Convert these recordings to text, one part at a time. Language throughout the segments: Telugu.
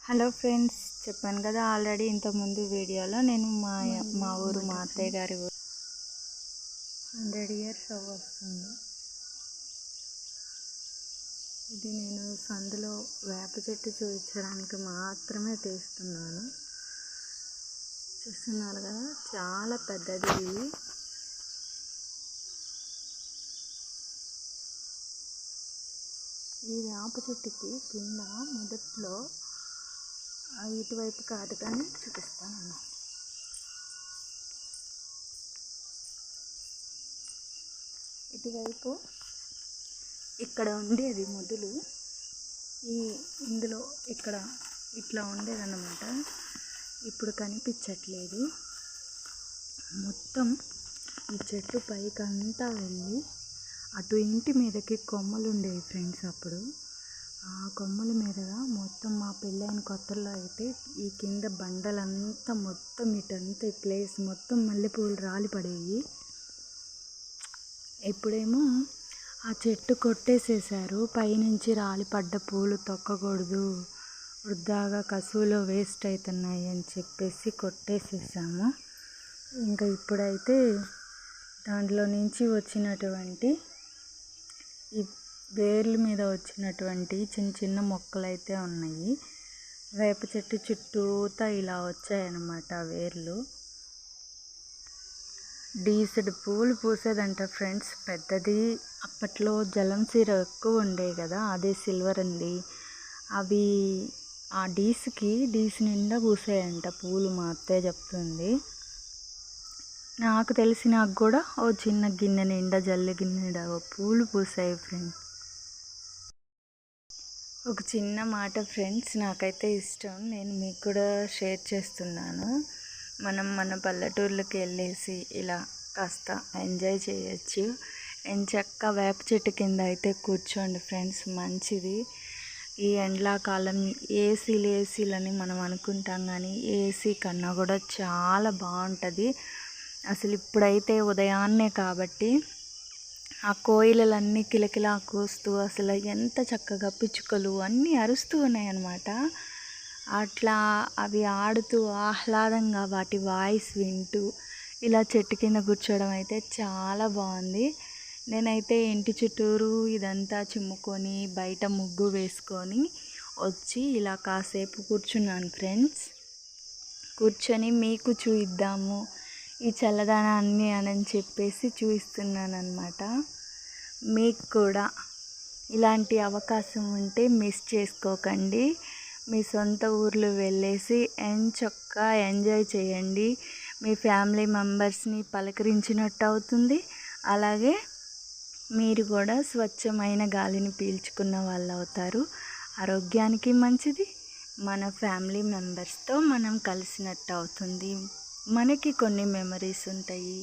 హలో ఫ్రెండ్స్, చెప్పాను కదా ఆల్రెడీ ఇంతకుముందు వీడియోలో నేను మా ఊరు మా అత్తయ్య గారి ఊరు 100 years వస్తుంది. ఇది నేను సందులో వేప చెట్టు చూపించడానికి మాత్రమే తీస్తున్నాను. చూస్తున్నారు కదా, చాలా పెద్దది ఇది. ఈ వేప చెట్టుకి కింద మొదట్లో ఇటువైపు కాదు కానీ చూపిస్తాను. ఇటువైపు ఇక్కడ ఉండేది మొదలు ఇందులో ఇక్కడ ఇట్లా ఉండేదన్నమాట. ఇప్పుడు కనిపించట్లేదు. మొత్తం ఈ చెట్టు పైకంతా వెళ్ళి అటు ఇంటి మీదకి కొమ్మలు ఉండేవి ఫ్రెండ్స్. అప్పుడు ఆ కొమ్మల మీదగా మొత్తం మా పెళ్ళైన కొత్తల్లో అయితే ఈ కింద బండలంతా మొత్తం ఇటంతా ఈ ప్లేస్ మొత్తం మల్లెపూలు రాలి పడేవి. ఇప్పుడేమో ఆ చెట్టు కొట్టేసేసారు. పైనుంచి రాలిపడ్డ పూలు తొక్కకూడదు, వృధాగా కసువులో వేస్ట్ అవుతున్నాయి అని చెప్పేసి కొట్టేసేసాము. ఇంకా ఇప్పుడైతే దాంట్లో నుంచి వచ్చినటువంటి ఈ వేర్ల మీద వచ్చినటువంటి చిన్న చిన్న మొక్కలు అయితే ఉన్నాయి. వేప చెట్టు చుట్టూతా ఇలా వచ్చాయన్నమాట వేర్లు. డీసెడ్ పూలు పూసేదంట ఫ్రెండ్స్, పెద్దది. అప్పట్లో జలంసీర ఎక్కువ ఉండేవి కదా, అదే సిల్వర్ ఉంది. అవి ఆ డీస్ నిండా పూసాయంట పూలు, మా అత్తయ్య చెప్తుంది. నాకు తెలిసినాక కూడా ఓ చిన్న గిన్నె నిండా జల్లి గిన్నె నిండా పూలు పూసాయి ఫ్రెండ్స్. ఒక చిన్న మాట ఫ్రెండ్స్, నాకైతే ఇష్టం, నేను మీకు కూడా షేర్ చేస్తున్నాను. మనం మన పల్లెటూర్లకి వెళ్ళేసి ఇలా కాస్త ఎంజాయ్ చేయొచ్చు. ఎంచక్కా వేప చెట్టు కింద అయితే కూర్చోండి ఫ్రెండ్స్, మంచిది. ఈ ఎండాకాలం ఏసీలని మనం అనుకుంటాం, కానీ ఏసీ కన్నా కూడా చాలా బాగుంటుంది. అసలు ఇప్పుడైతే ఉదయాన్నే కాబట్టి ఆ కోయిలలన్నీ కిలకిలా కూస్తూ అసలు ఎంత చక్కగా పిచ్చుకలు అన్నీ అరుస్తూ ఉన్నాయన్నమాట. అట్లా అవి ఆడుతూ ఆహ్లాదంగా వాటి వాయిస్ వింటూ ఇలా చెట్టు కింద కూర్చోవడం అయితే చాలా బాగుంది. నేనైతే ఇంటి చుట్టూరు ఇదంతా చిమ్ముకొని బయట ముగ్గు వేసుకొని వచ్చి ఇలా కాసేపు కూర్చున్నాను ఫ్రెండ్స్. కూర్చొని మీకు చూయిద్దాము ఈ చల్లదనాన్ని అని చెప్పేసి చూపిస్తున్నాను అన్నమాట. మీకు కూడా ఇలాంటి అవకాశం ఉంటే మిస్ చేసుకోకండి. మీ సొంత ఊర్లు వెళ్ళేసి ఎంచక్కా ఎంజాయ్ చేయండి. మీ ఫ్యామిలీ మెంబర్స్ని పలకరించినట్టు అవుతుంది. అలాగే మీరు కూడా స్వచ్ఛమైన గాలిని పీల్చుకున్న వాళ్ళు అవుతారు. ఆరోగ్యానికి మంచిది. మన ఫ్యామిలీ మెంబర్స్తో మనం కలిసినట్టు అవుతుంది. మనకి కొన్ని మెమరీస్ ఉంటాయి.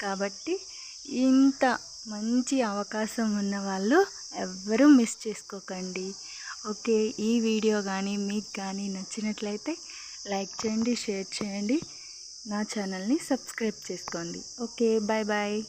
కాబట్టి ఇంత మంచి అవకాశం ఉన్న వాళ్ళు ఎవ్వరూ మిస్ చేసుకోకండి. ఓకే, ఈ వీడియో కానీ మీకు కానీ నచ్చినట్లయితే లైక్ చేయండి, షేర్ చేయండి, నా ఛానల్ని సబ్స్క్రైబ్ చేసుకోండి. Okay, bye bye.